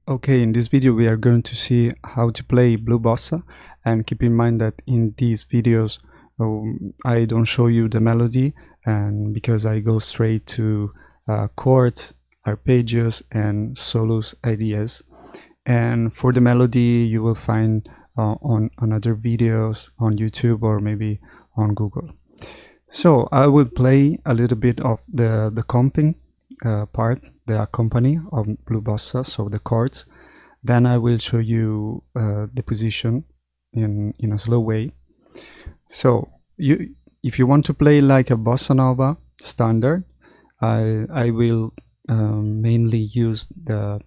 Okay, in this video we are going to see how to play blue bossa, and keep in mind that in these videos I don't show you the melody, and because I go straight to chords, arpeggios and solos ideas. And for the melody you will find on other videos on YouTube or maybe on Google. So I will play a little bit of the comping part, the accompany of blue bossa, so the chords. Then I will show you the position in a slow way. So if you want to play like a bossa nova standard, I will mainly use the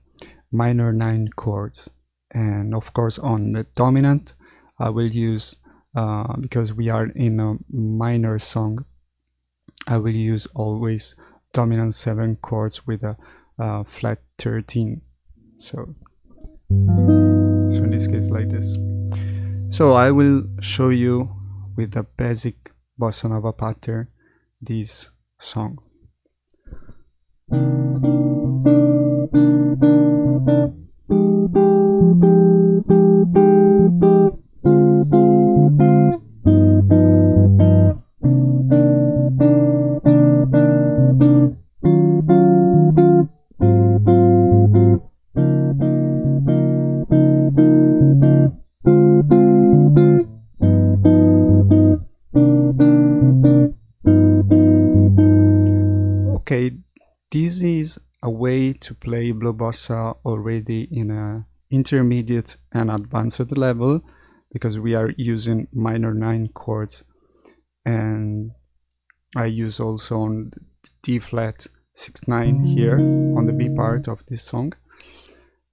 minor 9 chords, and of course on the dominant I will use because we are in a minor song, I will use always dominant 7 chords with a flat 13. So in this case like this. So I will show you with the basic bossa nova pattern this song. Okay, this is a way to play blue bossa already in a intermediate and advanced level, because we are using minor 9 chords, and I use also on D flat 6/9 here on the B part of this song.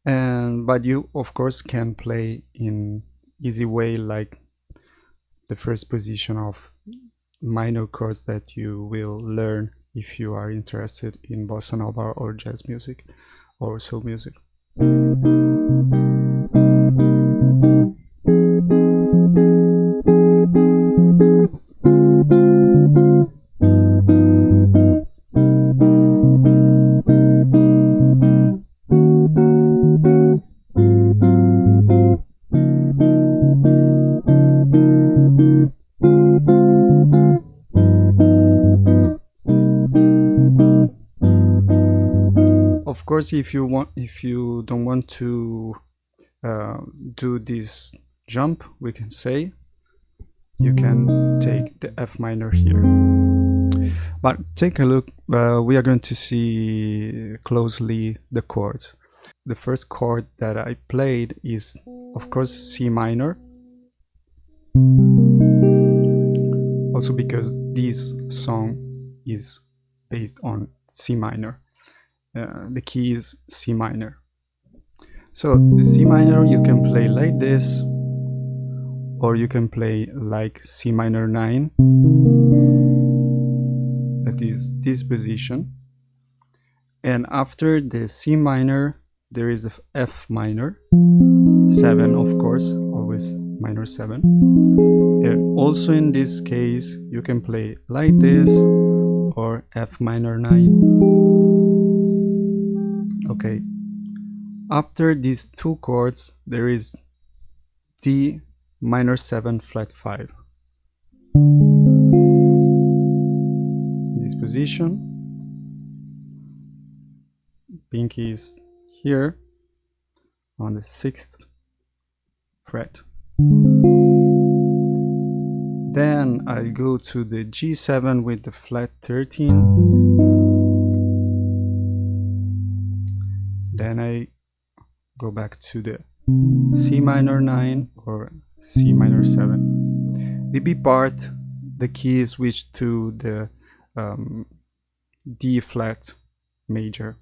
But you of course can play in easy way, like the first position of minor chords that you will learn if you are interested in bossa nova or jazz music or soul music. Of course, if you don't want to do this jump, we can say you can take the F minor here. But take a look, we are going to see closely the chords. The first chord that I played is of course C minor, also because this song is based on C minor. The key is C minor. So the C minor you can play like this, or you can play like C minor 9, that is this position, and after the C minor there is a F minor 7, of course, always minor 7. And also in this case you can play like this or F minor 9. Okay, after these two chords there is D minor 7 flat 5. This position, pinky is here on the 6th fret. Then I'll go to the G7 with the flat 13. Then I go back to the C minor 9 or C minor 7. The B part, the key is switched to the D flat major.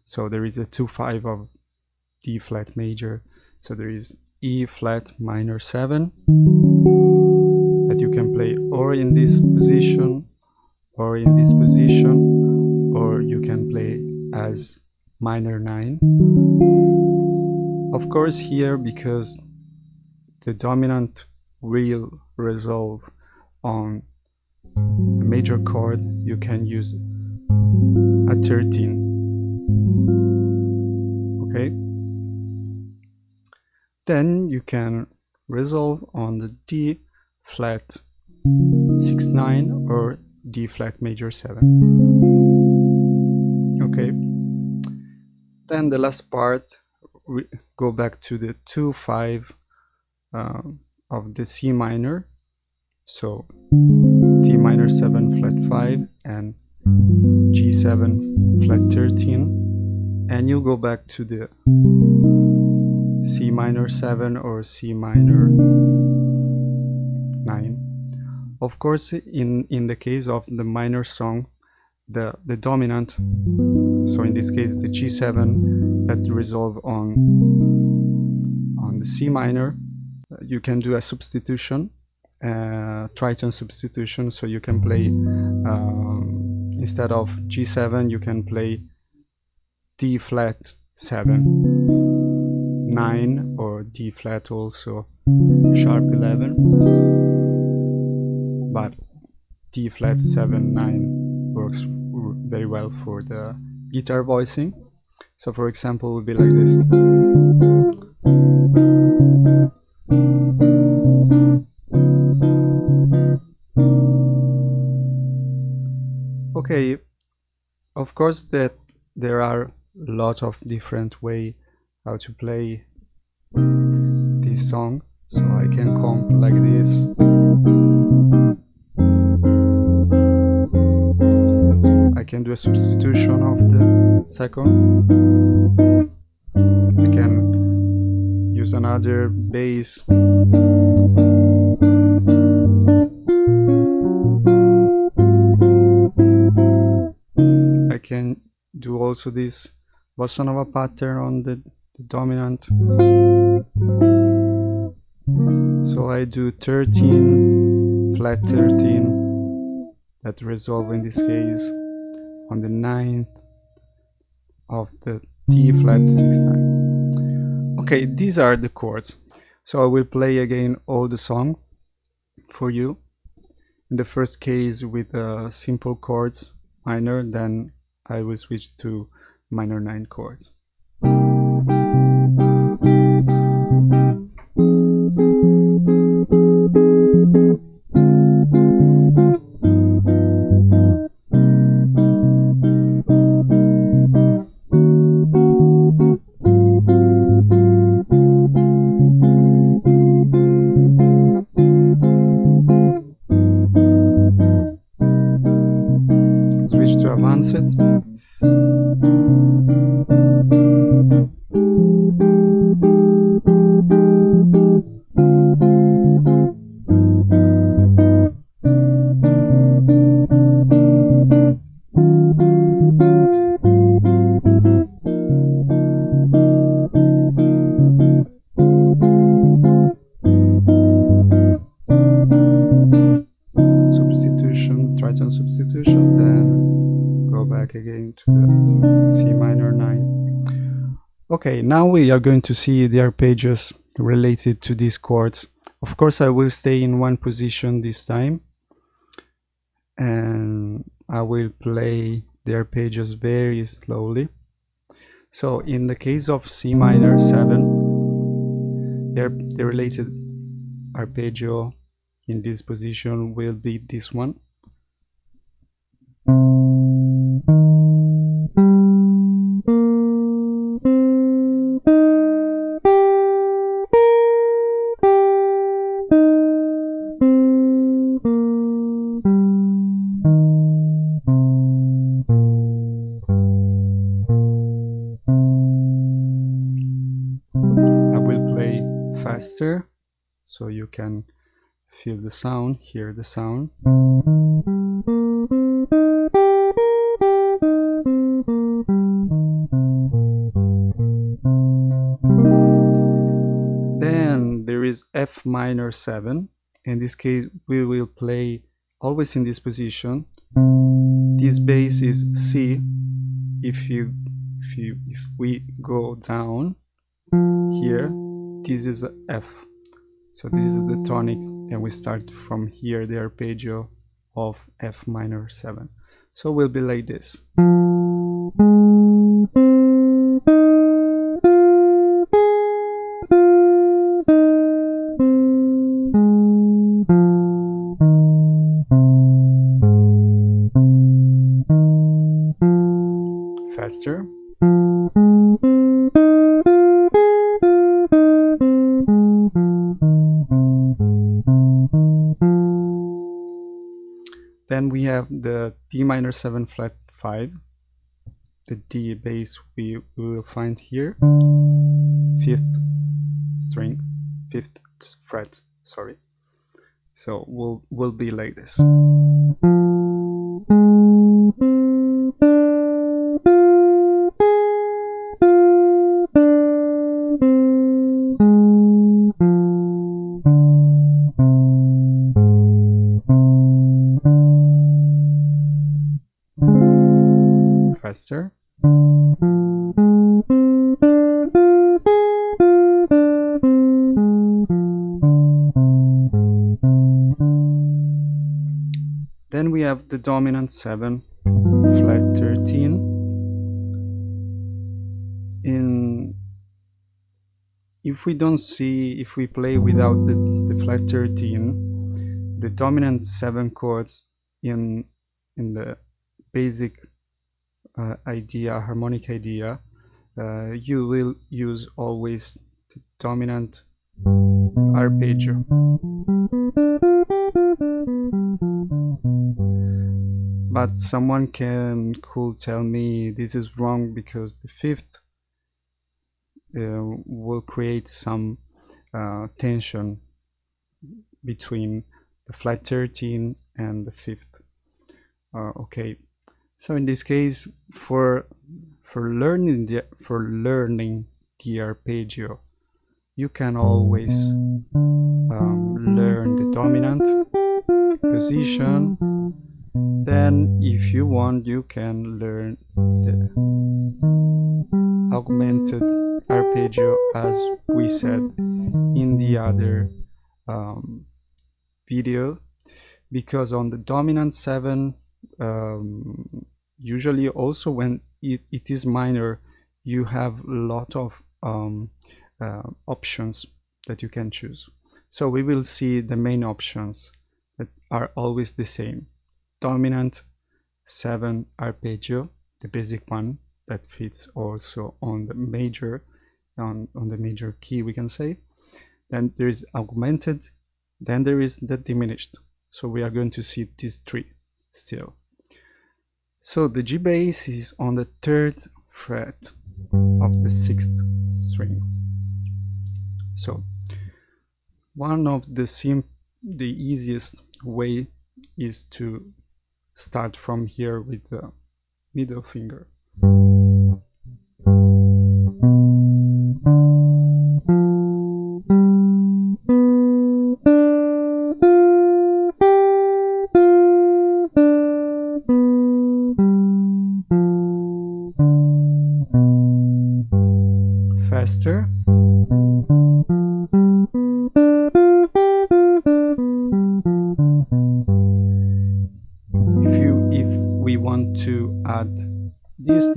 So there is a 2/5 of D flat major. So there is E flat minor 7 that you can play or in this position or in this position, or you can play as minor 9. Of course here, because the dominant will resolve on a major chord, you can use a 13. Okay, Then you can resolve on the D flat 6/9 or D flat major 7. Okay. Then the last part, we go back to the 2/5 of the C minor. So D minor 7 flat 5 and G7 flat 13, and you go back to the C minor 7 or C minor 9. Of course, in the case of the minor song, the dominant, so in this case the G7 that resolve on the C minor, you can do a substitution, tritone substitution, so you can play instead of G7 you can play D flat 7 9 or D flat also sharp 11, but D flat 7 9 works very well for the guitar voicing. So for example, it would be like this. Okay, of course that there are a lot of different ways how to play this song, so I can comp like this. I can do a substitution of the second. I can use another bass. I can do also this bossa nova pattern on the dominant. So I do 13 flat 13 that resolve in this case on the 9th of the D flat 6/9. Okay, these are the chords. So I will play again all the song for you. In the first case with simple chords minor, then I will switch to minor 9 chords. Switch to advanced. Substitution, tritone substitution, then go back again to the C minor 9. Okay, now we are going to see the arpeggios related to these chords. Of course, I will stay in one position this time, and I will play the arpeggios very slowly. So in the case of C minor 7, the related arpeggio in this position will be this one. I will play faster so you can feel the sound, hear the sound. Then there is F minor 7. In this case, we will play always in this position. This bass is C. If we go down here, this is F. So this is the tonic, and we start from here the arpeggio of F minor 7. So we'll be like this. D minor 7 flat 5. The D bass we will find here, 5th string, 5th fret, sorry. So will be like this. Faster. Then we have the dominant 7 flat 13. If we play without the flat 13, the dominant 7 chords in the basic harmonic idea, you will use always the dominant arpeggio. But someone could tell me this is wrong because the 5th will create some tension between the flat 13 and the 5th. Okay, so in this case, for learning the arpeggio, you can always learn the dominant position. Then if you want, you can learn the augmented arpeggio, as we said in the other video, because on the dominant 7, usually also when it is minor, you have a lot of options that you can choose. So we will see the main options that are always the same. Dominant 7 arpeggio, the basic one that fits also on the major, on the major key, we can say. Then there is augmented, then there is the diminished. So we are going to see these 3 still. So the G bass is on the 3rd fret of the 6th string. So one of the easiest way is to start from here with the middle finger. Faster. If we want to add this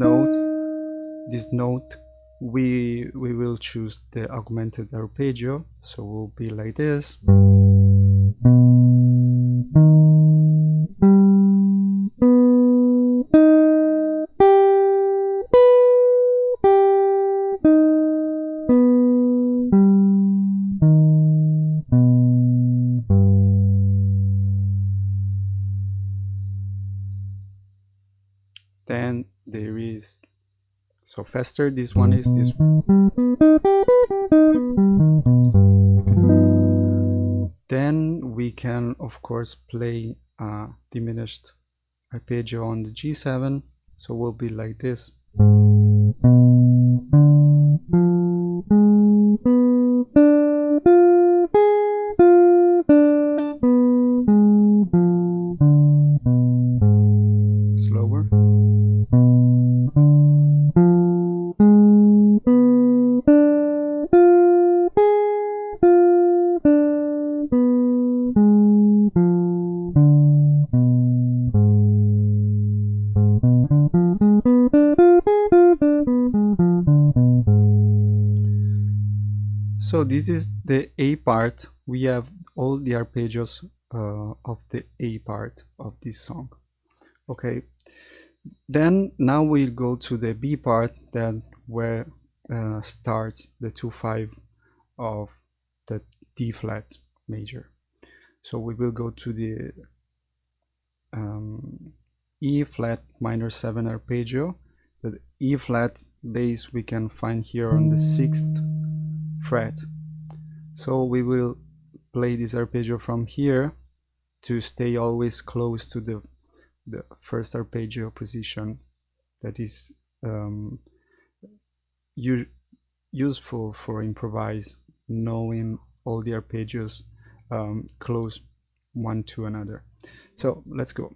note, we will choose the augmented arpeggio, so we'll be like this. Then there is, so faster, this one is this. Then we can of course play a diminished arpeggio on the G7, so we'll be like this. Slower. So this is the A part. We have all the arpeggios of the A part of this song. Okay, then now we'll go to the B part, then where starts the 2/5 of the D flat major. So we will go to the E flat minor 7 arpeggio. The E flat bass we can find here on the 6th fret. So we will play this arpeggio from here to stay always close to the first arpeggio position. That is useful for improvise, knowing all the arpeggios close one to another. So let's go.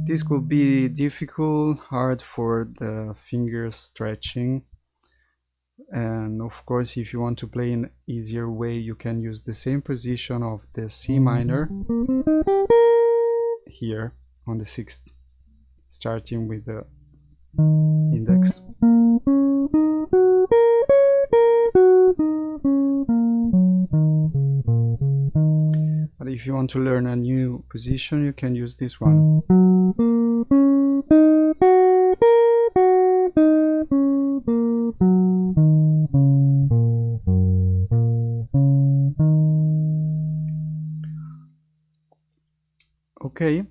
This could be difficult, hard for the finger stretching, and of course if you want to play in easier way you can use the same position of the C minor here on the 6th, starting with the index. But if you want to learn a new position you can use this one. Okay.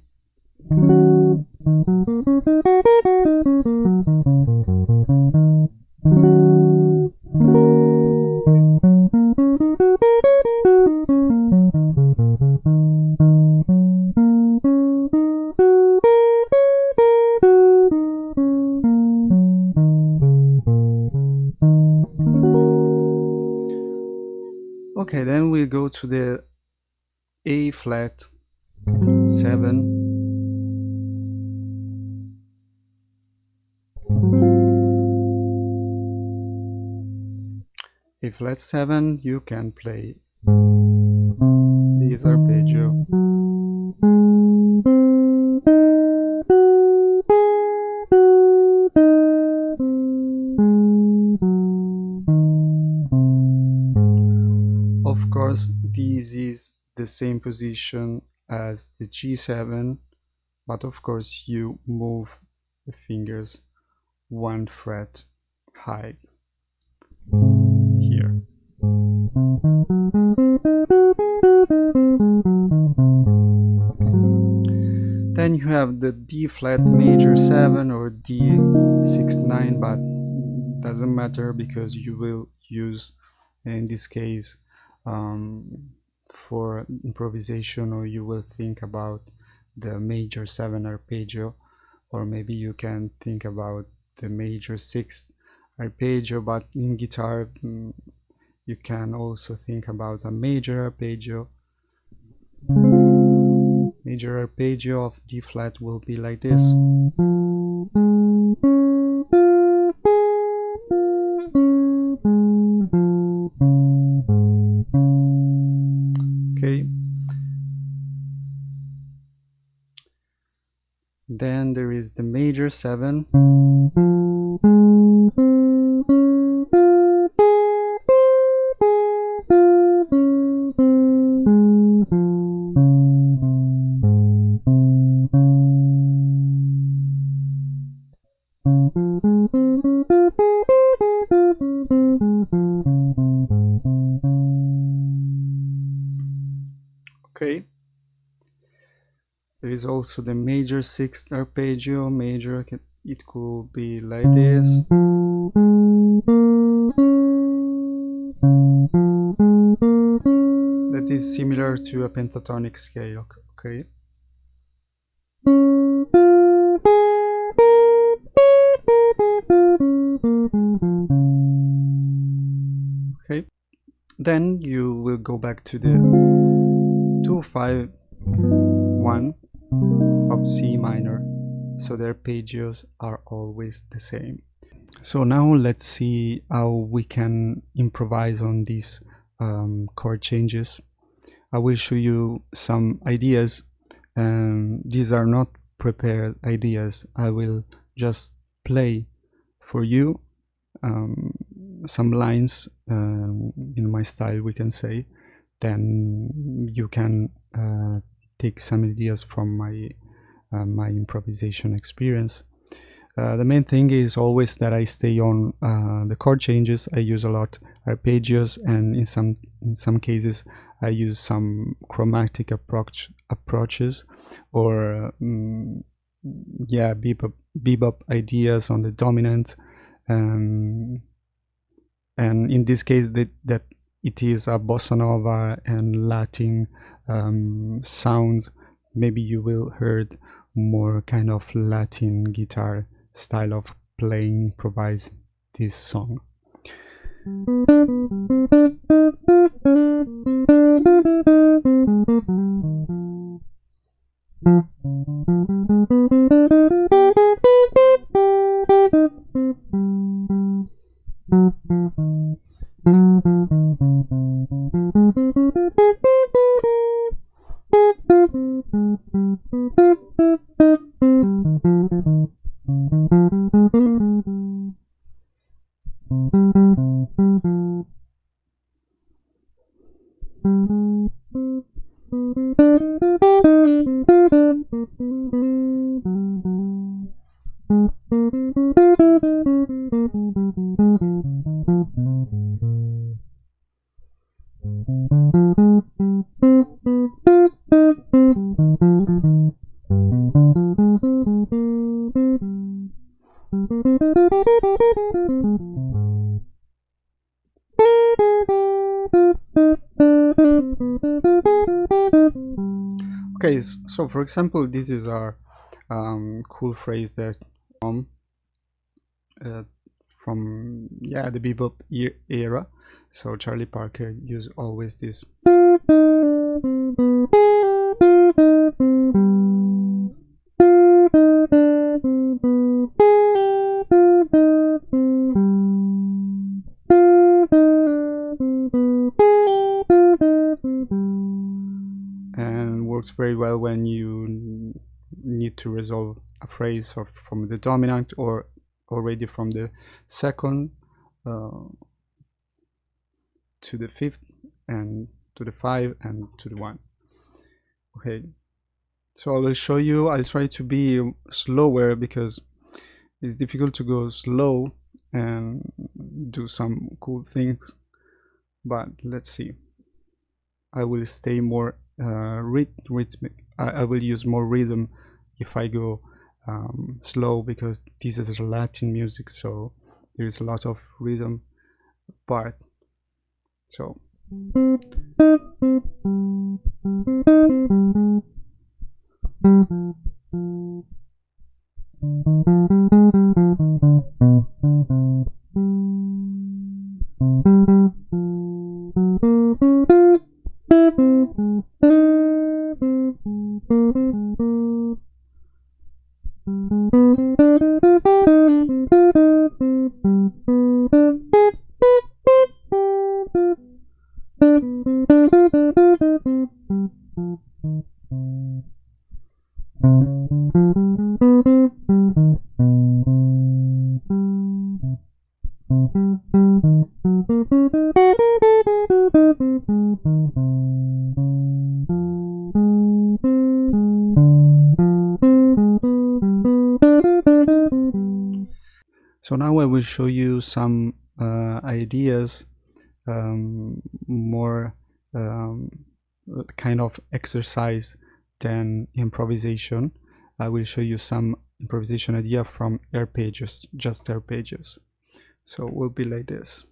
Okay, then we go to the A flat 7. A flat 7, you can play this arpeggio. Of course, this is the same position as the G7, but of course you move the fingers one fret high here. Then you have the D flat major 7 or D6/9, but doesn't matter because you will use, in this case, for improvisation, or you will think about the major 7 arpeggio, or maybe you can think about the major 6th arpeggio, but in guitar you can also think about a major arpeggio. Major arpeggio of D flat will be like this. Okay. Then there is the major 7. Okay. There is also the major 6th arpeggio. Major, it could be like this. That is similar to a pentatonic scale. Okay. Okay. Then you will go back to the 2-5-1 of C minor, so the arpeggios are always the same. So now let's see how we can improvise on these chord changes. I will show you some ideas, and these are not prepared ideas. I will just play for you some lines in my style, we can say. Then you can take some ideas from my my improvisation experience. The main thing is always that I stay on the chord changes. I use a lot arpeggios, and in some cases I use some chromatic approaches, or yeah, bebop ideas on the dominant, and in this case that it is a bossa nova and Latin sound. Maybe you will heard more kind of Latin guitar style of playing, improvise this song. Okay, so for example, this is our cool phrase that from the bebop era. So Charlie Parker used always this. And works very well when you need to resolve a phrase or from the dominant or already from the second to the fifth and to the 5 and to the 1. Okay, so I will show you. I'll try to be slower because it's difficult to go slow and do some cool things, but let's see. I will stay more rhythmic. I will use more rhythm if I go slow, because this is Latin music, so there is a lot of rhythm part. So now I will show you some ideas, more kind of exercise than improvisation. I will show you some improvisation idea from arpeggios, just arpeggios. So it will be like this.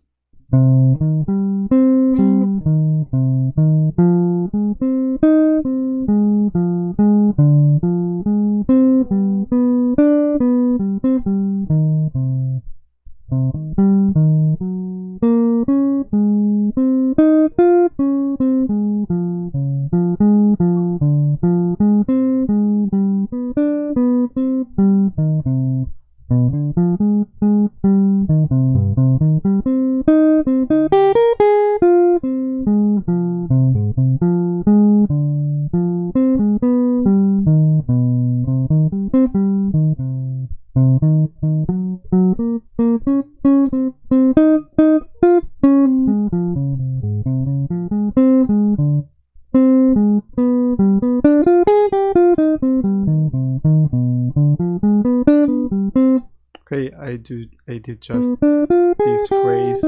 did just this phrase.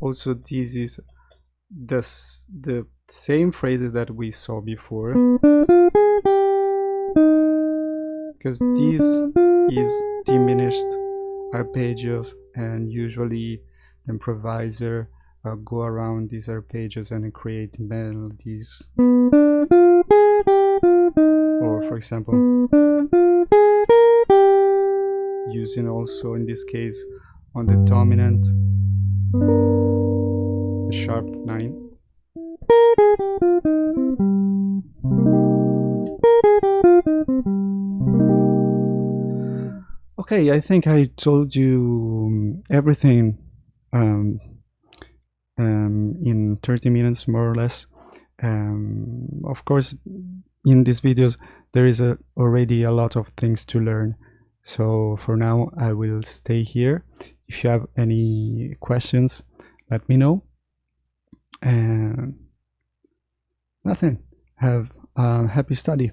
Also, this is the same phrases that we saw before, because this is diminished arpeggios, and usually the improviser go around these arpeggios and create melodies. Or for example, using also in this case on the dominant, the sharp 9. Okay, I think I told you everything in 30 minutes more or less. Of course, in these videos there is already a lot of things to learn, so for now I will stay here. If you have any questions, let me know. And nothing, have a happy study.